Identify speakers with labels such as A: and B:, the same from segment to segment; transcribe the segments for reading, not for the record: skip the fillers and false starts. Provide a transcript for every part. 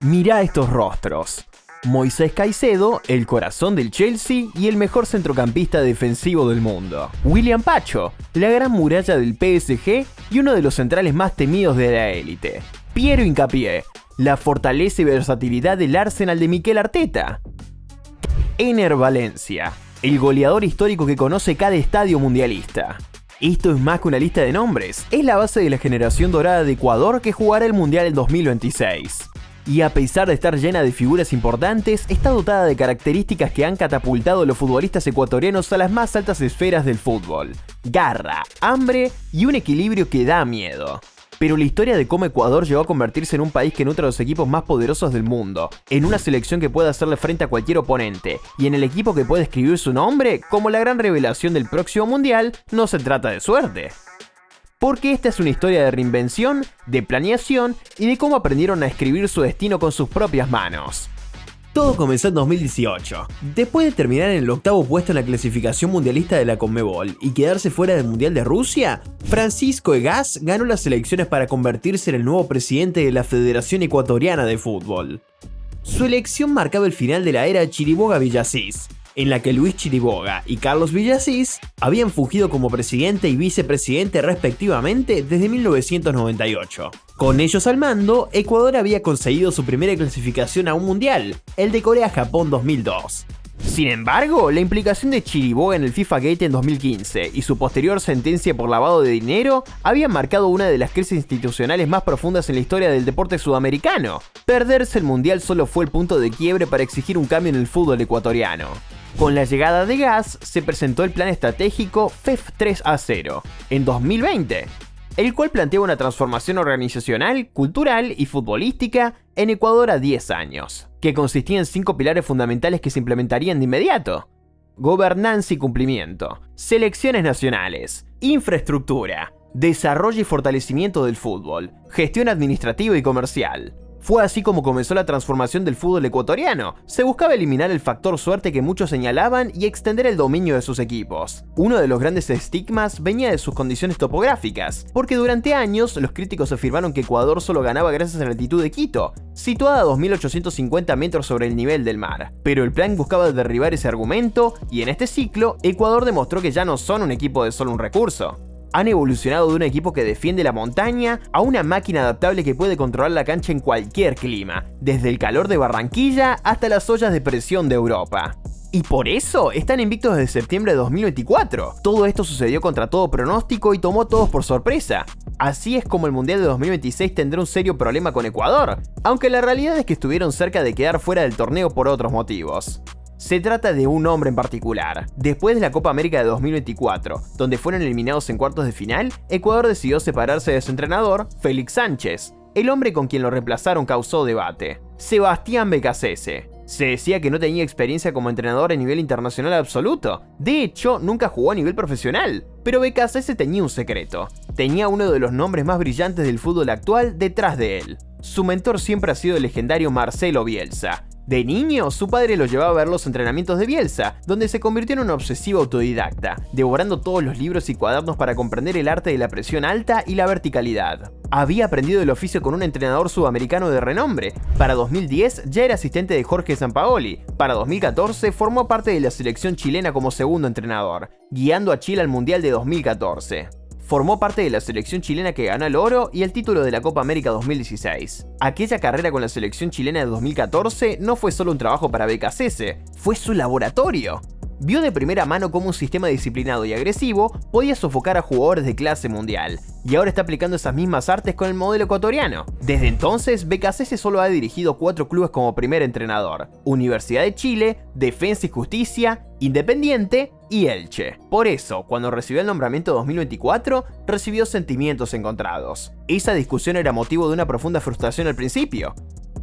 A: Mirá estos rostros. Moisés Caicedo, el corazón del Chelsea y el mejor centrocampista defensivo del mundo. William Pacho, la gran muralla del PSG y uno de los centrales más temidos de la élite. Piero Hincapié, la fortaleza y versatilidad del Arsenal de Mikel Arteta. Ener Valencia, el goleador histórico que conoce cada estadio mundialista. Esto es más que una lista de nombres, es la base de la generación dorada de Ecuador que jugará el Mundial en 2026. Y a pesar de estar llena de figuras importantes, está dotada de características que han catapultado a los futbolistas ecuatorianos a las más altas esferas del fútbol. Garra, hambre y un equilibrio que da miedo. Pero la historia de cómo Ecuador llegó a convertirse en un país que nutre a los equipos más poderosos del mundo, en una selección que puede hacerle frente a cualquier oponente, y en el equipo que puede escribir su nombre como la gran revelación del próximo mundial, no se trata de suerte. Porque esta es una historia de reinvención, de planeación y de cómo aprendieron a escribir su destino con sus propias manos. Todo comenzó en 2018. Después de terminar en el octavo puesto en la clasificación mundialista de la Conmebol y quedarse fuera del Mundial de Rusia, Francisco Egas ganó las elecciones para convertirse en el nuevo presidente de la Federación Ecuatoriana de Fútbol. Su elección marcaba el final de la era Chiriboga-Villasís, en la que Luis Chiriboga y Carlos Villasís habían fungido como presidente y vicepresidente respectivamente desde 1998. Con ellos al mando, Ecuador había conseguido su primera clasificación a un mundial, el de Corea-Japón 2002. Sin embargo, la implicación de Chiriboga en el FIFA Gate en 2015 y su posterior sentencia por lavado de dinero habían marcado una de las crisis institucionales más profundas en la historia del deporte sudamericano. Perderse el mundial solo fue el punto de quiebre para exigir un cambio en el fútbol ecuatoriano. Con la llegada de Gas, se presentó el plan estratégico FEF 3A0 en 2020, el cual planteaba una transformación organizacional, cultural y futbolística en Ecuador a 10 años, que consistía en 5 pilares fundamentales que se implementarían de inmediato: gobernanza y cumplimiento, selecciones nacionales, infraestructura, desarrollo y fortalecimiento del fútbol, gestión administrativa y comercial. Fue así como comenzó la transformación del fútbol ecuatoriano. Se buscaba eliminar el factor suerte que muchos señalaban y extender el dominio de sus equipos. Uno de los grandes estigmas venía de sus condiciones topográficas, porque durante años los críticos afirmaron que Ecuador solo ganaba gracias a la altitud de Quito, situada a 2.850 metros sobre el nivel del mar. Pero el plan buscaba derribar ese argumento, y en este ciclo, Ecuador demostró que ya no son un equipo de solo un recurso. Han evolucionado de un equipo que defiende la montaña a una máquina adaptable que puede controlar la cancha en cualquier clima, desde el calor de Barranquilla hasta las ollas de presión de Europa. Y por eso están invictos desde septiembre de 2024. Todo esto sucedió contra todo pronóstico y tomó a todos por sorpresa. Así es como el Mundial de 2026 tendrá un serio problema con Ecuador, aunque la realidad es que estuvieron cerca de quedar fuera del torneo por otros motivos. Se trata de un hombre en particular. Después de la Copa América de 2024, donde fueron eliminados en cuartos de final, Ecuador decidió separarse de su entrenador, Félix Sánchez. El hombre con quien lo reemplazaron causó debate: Sebastián Becasese. Se decía que no tenía experiencia como entrenador a nivel internacional absoluto. De hecho, nunca jugó a nivel profesional. Pero Becasese tenía un secreto. Tenía uno de los nombres más brillantes del fútbol actual detrás de él. Su mentor siempre ha sido el legendario Marcelo Bielsa. De niño, su padre lo llevaba a ver los entrenamientos de Bielsa, donde se convirtió en un obsesivo autodidacta, devorando todos los libros y cuadernos para comprender el arte de la presión alta y la verticalidad. Había aprendido el oficio con un entrenador sudamericano de renombre. Para 2010 ya era asistente de Jorge Sampaoli. Para 2014 formó parte de la selección chilena como segundo entrenador, guiando a Chile al Mundial de 2014. Formó parte de la selección chilena que ganó el oro y el título de la Copa América 2016. Aquella carrera con la selección chilena de 2014 no fue solo un trabajo para Becasese, fue su laboratorio. Vio de primera mano cómo un sistema disciplinado y agresivo podía sofocar a jugadores de clase mundial, y ahora está aplicando esas mismas artes con el modelo ecuatoriano. Desde entonces, Becasese solo ha dirigido 4 clubes como primer entrenador: Universidad de Chile, Defensa y Justicia, Independiente y Elche. Por eso, cuando recibió el nombramiento 2024, recibió sentimientos encontrados. Esa discusión era motivo de una profunda frustración al principio.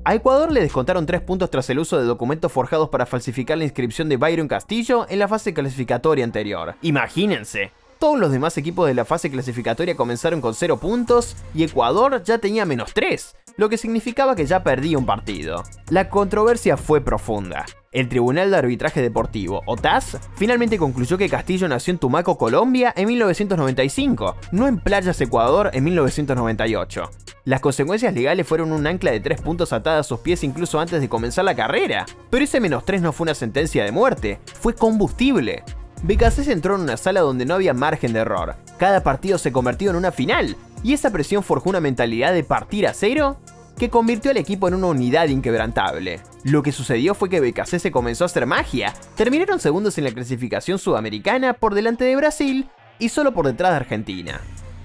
A: A Ecuador le descontaron 3 puntos tras el uso de documentos forjados para falsificar la inscripción de Byron Castillo en la fase clasificatoria anterior. Imagínense, todos los demás equipos de la fase clasificatoria comenzaron con 0 puntos y Ecuador ya tenía -3, lo que significaba que ya perdía un partido. La controversia fue profunda. El Tribunal de Arbitraje Deportivo, o TAS, finalmente concluyó que Castillo nació en Tumaco, Colombia, en 1995, no en Playas, Ecuador, en 1998. Las consecuencias legales fueron un ancla de 3 puntos atada a sus pies incluso antes de comenzar la carrera. Pero ese -3 no fue una sentencia de muerte, fue combustible. BKC entró en una sala donde no había margen de error. Cada partido se convirtió en una final, y esa presión forjó una mentalidad de partir a cero que convirtió al equipo en una unidad inquebrantable. Lo que sucedió fue que BKC comenzó a hacer magia. Terminaron segundos en la clasificación sudamericana por delante de Brasil y solo por detrás de Argentina.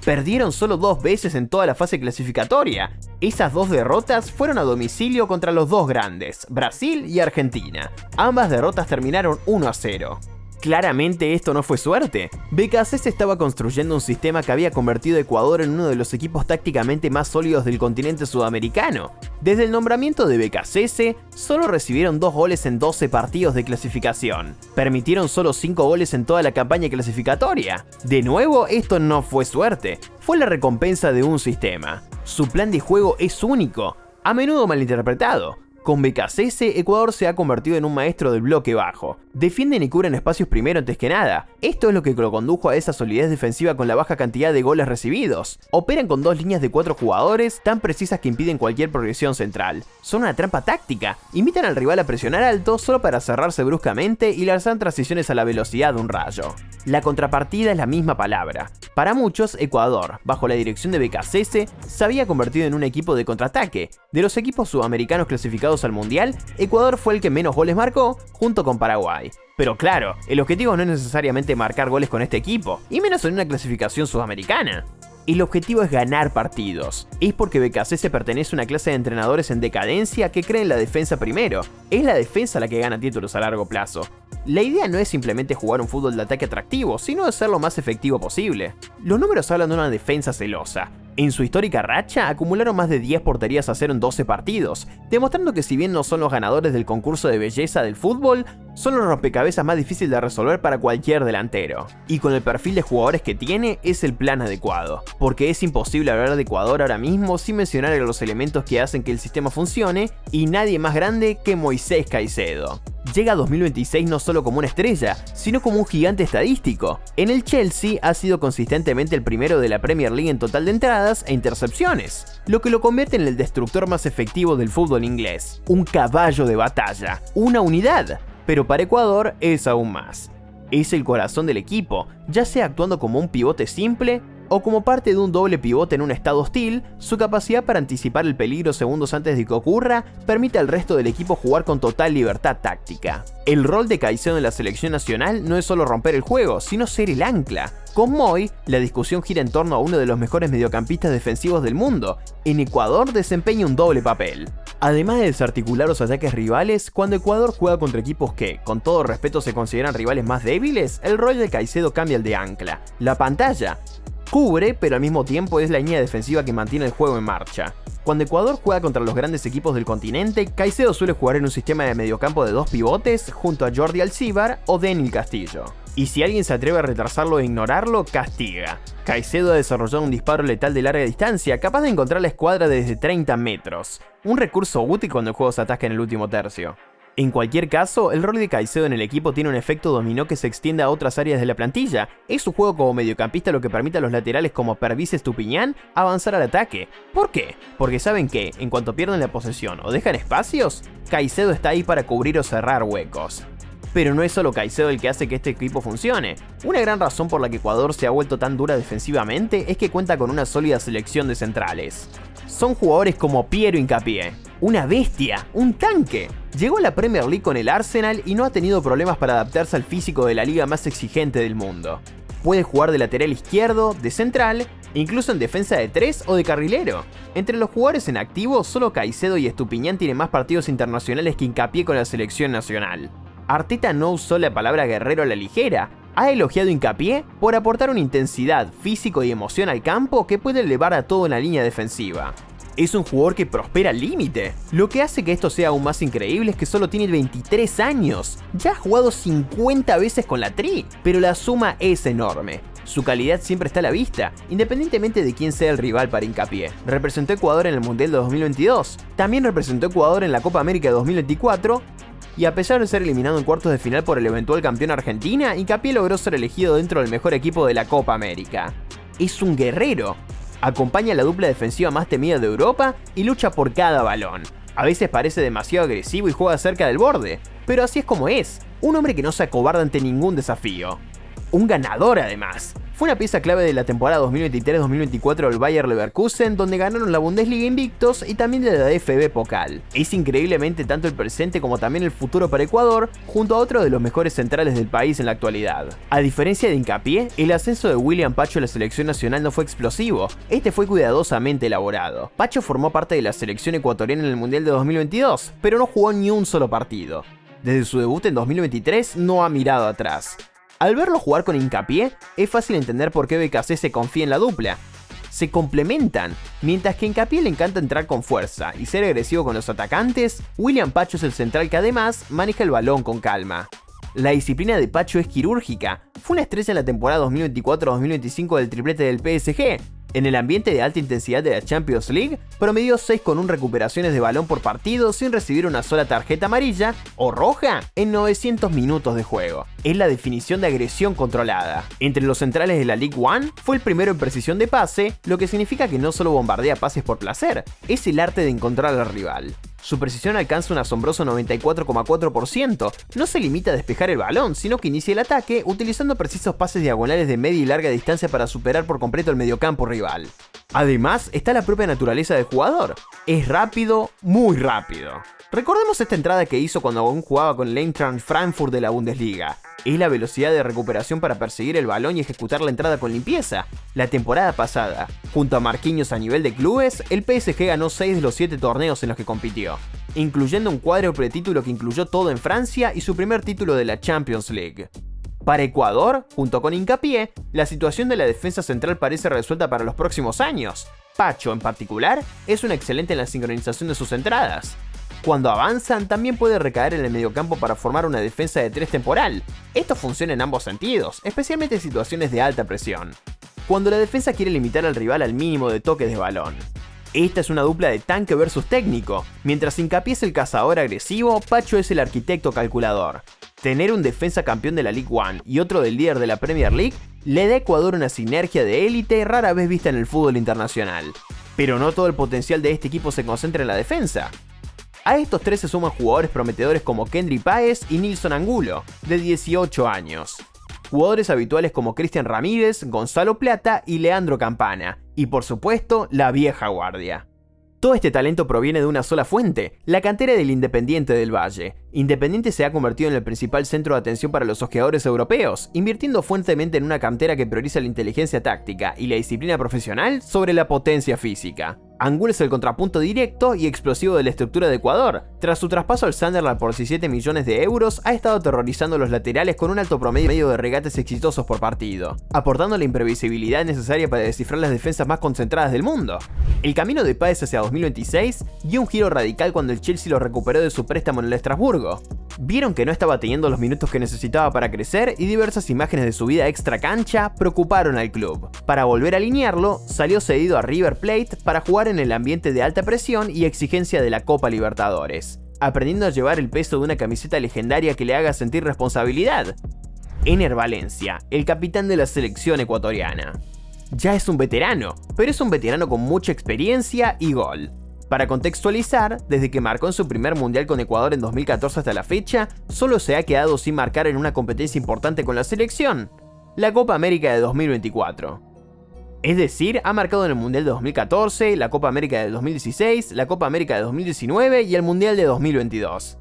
A: Perdieron solo 2 veces en toda la fase clasificatoria. Esas 2 derrotas fueron a domicilio contra los 2 grandes, Brasil y Argentina. Ambas derrotas terminaron 1-0. Claramente esto no fue suerte. BKC estaba construyendo un sistema que había convertido a Ecuador en uno de los equipos tácticamente más sólidos del continente sudamericano. Desde el nombramiento de BKC, solo recibieron 2 goles en 12 partidos de clasificación. Permitieron solo 5 goles en toda la campaña clasificatoria. De nuevo, esto no fue suerte, fue la recompensa de un sistema. Su plan de juego es único, a menudo malinterpretado. Con BKC, Ecuador se ha convertido en un maestro del bloque bajo. Defienden y cubren espacios primero antes que nada. Esto es lo que lo condujo a esa solidez defensiva con la baja cantidad de goles recibidos. Operan con 2 líneas de 4 jugadores tan precisas que impiden cualquier progresión central. Son una trampa táctica. Invitan al rival a presionar alto solo para cerrarse bruscamente y lanzar transiciones a la velocidad de un rayo. La contrapartida es la misma palabra. Para muchos, Ecuador, bajo la dirección de BKC, se había convertido en un equipo de contraataque. De los equipos sudamericanos clasificados al Mundial, Ecuador fue el que menos goles marcó, junto con Paraguay. Pero claro, el objetivo no es necesariamente marcar goles con este equipo, y menos en una clasificación sudamericana. El objetivo es ganar partidos. Es porque BKC pertenece a una clase de entrenadores en decadencia que creen en la defensa primero. Es la defensa la que gana títulos a largo plazo. La idea no es simplemente jugar un fútbol de ataque atractivo, sino de ser lo más efectivo posible. Los números hablan de una defensa celosa. En su histórica racha, acumularon más de 10 porterías a cero en 12 partidos, demostrando que si bien no son los ganadores del concurso de belleza del fútbol, son los rompecabezas más difíciles de resolver para cualquier delantero. Y con el perfil de jugadores que tiene, es el plan adecuado, porque es imposible hablar de Ecuador ahora mismo sin mencionar a los elementos que hacen que el sistema funcione, y nadie más grande que Moisés Caicedo. Llega a 2026 no solo como una estrella, sino como un gigante estadístico. En el Chelsea ha sido consistentemente el primero de la Premier League en total de entradas e intercepciones, lo que lo convierte en el destructor más efectivo del fútbol inglés. Un caballo de batalla, una unidad, pero para Ecuador es aún más. Es el corazón del equipo, ya sea actuando como un pivote simple o como parte de un doble pivote en un estado hostil. Su capacidad para anticipar el peligro segundos antes de que ocurra permite al resto del equipo jugar con total libertad táctica. El rol de Caicedo en la selección nacional no es solo romper el juego, sino ser el ancla. Con Moy, la discusión gira en torno a uno de los mejores mediocampistas defensivos del mundo. En Ecuador desempeña un doble papel. Además de desarticular los ataques rivales, cuando Ecuador juega contra equipos que, con todo respeto, se consideran rivales más débiles, el rol de Caicedo cambia al de ancla. La pantalla cubre, pero al mismo tiempo es la línea defensiva que mantiene el juego en marcha. Cuando Ecuador juega contra los grandes equipos del continente, Caicedo suele jugar en un sistema de mediocampo de 2 pivotes junto a Jordi Alcibar o Denil Castillo. Y si alguien se atreve a retrasarlo e ignorarlo, castiga. Caicedo ha desarrollado un disparo letal de larga distancia, capaz de encontrar la escuadra desde 30 metros. Un recurso útil cuando el juego se atasca en el último tercio. En cualquier caso, el rol de Caicedo en el equipo tiene un efecto dominó que se extiende a otras áreas de la plantilla. Es su juego como mediocampista lo que permite a los laterales como Pervis Estupiñán avanzar al ataque. ¿Por qué? Porque saben que, en cuanto pierden la posesión o dejan espacios, Caicedo está ahí para cubrir o cerrar huecos. Pero no es solo Caicedo el que hace que este equipo funcione. Una gran razón por la que Ecuador se ha vuelto tan dura defensivamente es que cuenta con una sólida selección de centrales. Son jugadores como Piero Hincapié, una bestia, un tanque. Llegó a la Premier League con el Arsenal y no ha tenido problemas para adaptarse al físico de la liga más exigente del mundo. Puede jugar de lateral izquierdo, de central, incluso en defensa de 3 o de carrilero. Entre los jugadores en activo, solo Caicedo y Estupiñán tienen más partidos internacionales que Hincapié con la selección nacional. Arteta no usó la palabra guerrero a la ligera. Ha elogiado Hincapié por aportar una intensidad, físico y emoción al campo que puede elevar a todo en la línea defensiva. Es un jugador que prospera al límite. Lo que hace que esto sea aún más increíble es que solo tiene 23 años. Ya ha jugado 50 veces con la Tri, pero la suma es enorme. Su calidad siempre está a la vista, independientemente de quién sea el rival para Hincapié. Representó a Ecuador en el Mundial de 2022, también representó a Ecuador en la Copa América de 2024, y a pesar de ser eliminado en cuartos de final por el eventual campeón Argentina, Hincapié logró ser elegido dentro del mejor equipo de la Copa América. Es un guerrero. Acompaña a la dupla defensiva más temida de Europa y lucha por cada balón. A veces parece demasiado agresivo y juega cerca del borde, pero así es como es, un hombre que no se acobarda ante ningún desafío. Un ganador además. Fue una pieza clave de la temporada 2023-2024 del Bayer Leverkusen, donde ganaron la Bundesliga invictos y también de la DFB Pokal. Es increíblemente tanto el presente como también el futuro para Ecuador, junto a otro de los mejores centrales del país en la actualidad. A diferencia de Hincapié, el ascenso de William Pacho a la selección nacional no fue explosivo, este fue cuidadosamente elaborado. Pacho formó parte de la selección ecuatoriana en el Mundial de 2022, pero no jugó ni un solo partido. Desde su debut en 2023 no ha mirado atrás. Al verlo jugar con Hincapié, es fácil entender por qué BKC se confía en la dupla. Se complementan. Mientras que a Hincapié le encanta entrar con fuerza y ser agresivo con los atacantes, William Pacho es el central que además maneja el balón con calma. La disciplina de Pacho es quirúrgica. Fue una estrella en la temporada 2024-2025 del triplete del PSG. En el ambiente de alta intensidad de la Champions League, promedió 6,1 recuperaciones de balón por partido sin recibir una sola tarjeta amarilla o roja en 900 minutos de juego. Es la definición de agresión controlada. Entre los centrales de la Ligue 1, fue el primero en precisión de pase, lo que significa que no solo bombardea pases por placer, es el arte de encontrar al rival. Su precisión alcanza un asombroso 94,4%. No se limita a despejar el balón, sino que inicia el ataque utilizando precisos pases diagonales de media y larga distancia para superar por completo el mediocampo rival. Además, está la propia naturaleza del jugador. Es rápido, muy rápido. Recordemos esta entrada que hizo cuando aún jugaba con el Eintracht Frankfurt de la Bundesliga. Es la velocidad de recuperación para perseguir el balón y ejecutar la entrada con limpieza. La temporada pasada, junto a Marquinhos a nivel de clubes, el PSG ganó 6 de los 7 torneos en los que compitió, incluyendo un cuádruple título que incluyó todo en Francia y su primer título de la Champions League. Para Ecuador, junto con Hincapié, la situación de la defensa central parece resuelta para los próximos años. Pacho, en particular, es un excelente en la sincronización de sus entradas. Cuando avanzan, también puede recaer en el mediocampo para formar una defensa de 3 temporal. Esto funciona en ambos sentidos, especialmente en situaciones de alta presión, cuando la defensa quiere limitar al rival al mínimo de toques de balón. Esta es una dupla de tanque versus técnico. Mientras Hincapié es el cazador agresivo, Pacho es el arquitecto calculador. Tener un defensa campeón de la Ligue 1 y otro del líder de la Premier League le da a Ecuador una sinergia de élite rara vez vista en el fútbol internacional. Pero no todo el potencial de este equipo se concentra en la defensa. A estos tres se suman jugadores prometedores como Kendry Páez y Nilson Angulo, de 18 años. Jugadores habituales como Cristian Ramírez, Gonzalo Plata y Leandro Campana. Y por supuesto, la vieja guardia. Todo este talento proviene de una sola fuente, la cantera del Independiente del Valle. Independiente se ha convertido en el principal centro de atención para los ojeadores europeos, invirtiendo fuertemente en una cantera que prioriza la inteligencia táctica y la disciplina profesional sobre la potencia física. Angulo es el contrapunto directo y explosivo de la estructura de Ecuador. Tras su traspaso al Sunderland por 17 millones de euros, ha estado aterrorizando a los laterales con un alto promedio de regates exitosos por partido, aportando la imprevisibilidad necesaria para descifrar las defensas más concentradas del mundo. El camino de Páez hacia 2026 dio un giro radical cuando el Chelsea lo recuperó de su préstamo en el Estrasburgo. Vieron que no estaba teniendo los minutos que necesitaba para crecer y diversas imágenes de su vida extra cancha preocuparon al club. Para volver a alinearlo, salió cedido a River Plate para jugar en el ambiente de alta presión y exigencia de la Copa Libertadores, aprendiendo a llevar el peso de una camiseta legendaria que le haga sentir responsabilidad. Ener Valencia, el capitán de la selección ecuatoriana. Ya es un veterano, pero es un veterano con mucha experiencia y gol. Para contextualizar, desde que marcó en su primer mundial con Ecuador en 2014 hasta la fecha, solo se ha quedado sin marcar en una competencia importante con la selección, la Copa América de 2024. Es decir, ha marcado en el Mundial de 2014, la Copa América de 2016, la Copa América de 2019 y el Mundial de 2022.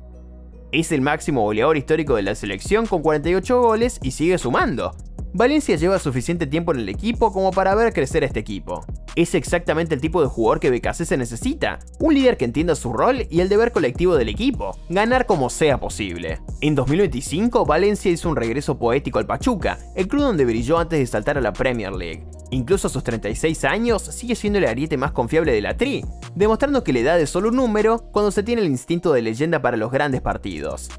A: Es el máximo goleador histórico de la selección con 48 goles y sigue sumando. Valencia lleva suficiente tiempo en el equipo como para ver crecer a este equipo. Es exactamente el tipo de jugador que BKC se necesita, un líder que entienda su rol y el deber colectivo del equipo, ganar como sea posible. En 2025, Valencia hizo un regreso poético al Pachuca, el club donde brilló antes de saltar a la Premier League. Incluso a sus 36 años, sigue siendo el ariete más confiable de la Tri, demostrando que la edad es solo un número cuando se tiene el instinto de leyenda para los grandes partidos.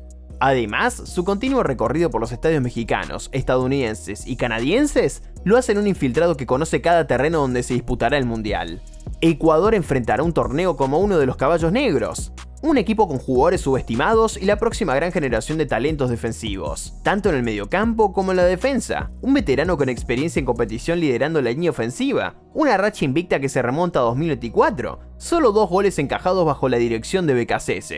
A: Además, su continuo recorrido por los estadios mexicanos, estadounidenses y canadienses lo hacen un infiltrado que conoce cada terreno donde se disputará el Mundial. Ecuador enfrentará un torneo como uno de los caballos negros. Un equipo con jugadores subestimados y la próxima gran generación de talentos defensivos, tanto en el mediocampo como en la defensa. Un veterano con experiencia en competición liderando la línea ofensiva. Una racha invicta que se remonta a 2024. Solo 2 goles encajados bajo la dirección de BKSS.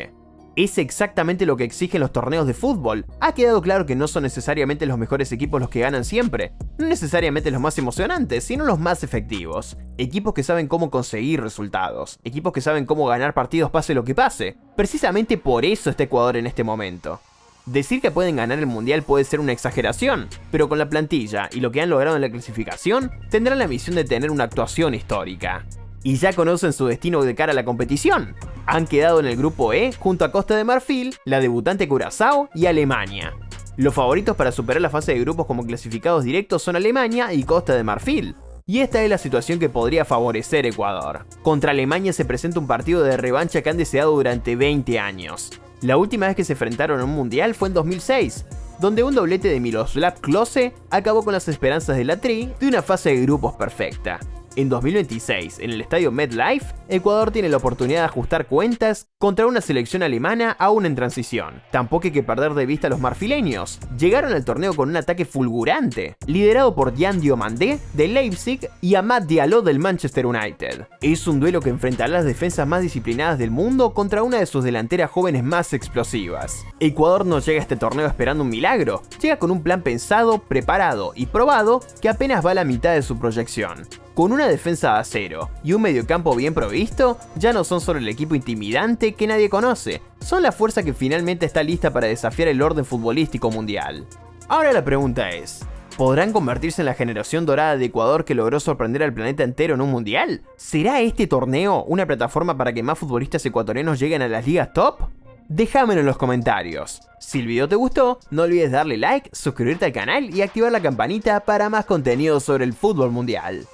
A: Es exactamente lo que exigen los torneos de fútbol. Ha quedado claro que no son necesariamente los mejores equipos los que ganan siempre, no necesariamente los más emocionantes, sino los más efectivos. Equipos que saben cómo conseguir resultados, equipos que saben cómo ganar partidos pase lo que pase. Precisamente por eso está Ecuador en este momento. Decir que pueden ganar el mundial puede ser una exageración, pero con la plantilla y lo que han logrado en la clasificación, tendrán la misión de tener una actuación histórica. Y ya conocen su destino de cara a la competición. Han quedado en el grupo E junto a Costa de Marfil, la debutante Curazao y Alemania. Los favoritos para superar la fase de grupos como clasificados directos son Alemania y Costa de Marfil. Y esta es la situación que podría favorecer Ecuador. Contra Alemania se presenta un partido de revancha que han deseado durante 20 años. La última vez que se enfrentaron a un mundial fue en 2006, donde un doblete de Miroslav Klose acabó con las esperanzas de la Tri de una fase de grupos perfecta. En 2026, en el estadio MetLife, Ecuador tiene la oportunidad de ajustar cuentas contra una selección alemana aún en transición. Tampoco hay que perder de vista a los marfileños. Llegaron al torneo con un ataque fulgurante, liderado por Yan Diomandé de Leipzig y Amad Diallo del Manchester United. Es un duelo que enfrentará las defensas más disciplinadas del mundo contra una de sus delanteras jóvenes más explosivas. Ecuador no llega a este torneo esperando un milagro, llega con un plan pensado, preparado y probado que apenas va a la mitad de su proyección. Con una defensa de acero y un mediocampo bien provisto, ya no son solo el equipo intimidante que nadie conoce, son la fuerza que finalmente está lista para desafiar el orden futbolístico mundial. Ahora la pregunta es, ¿podrán convertirse en la generación dorada de Ecuador que logró sorprender al planeta entero en un mundial? ¿Será este torneo una plataforma para que más futbolistas ecuatorianos lleguen a las ligas top? Déjamelo en los comentarios. Si el video te gustó, no olvides darle like, suscribirte al canal y activar la campanita para más contenido sobre el fútbol mundial.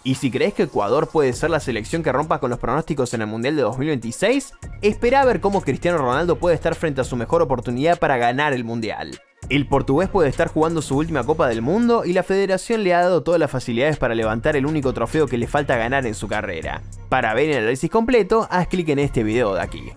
A: Y si crees que Ecuador puede ser la selección que rompa con los pronósticos en el Mundial de 2026, espera a ver cómo Cristiano Ronaldo puede estar frente a su mejor oportunidad para ganar el Mundial. El portugués puede estar jugando su última Copa del Mundo y la federación le ha dado todas las facilidades para levantar el único trofeo que le falta ganar en su carrera. Para ver el análisis completo, haz clic en este video de aquí.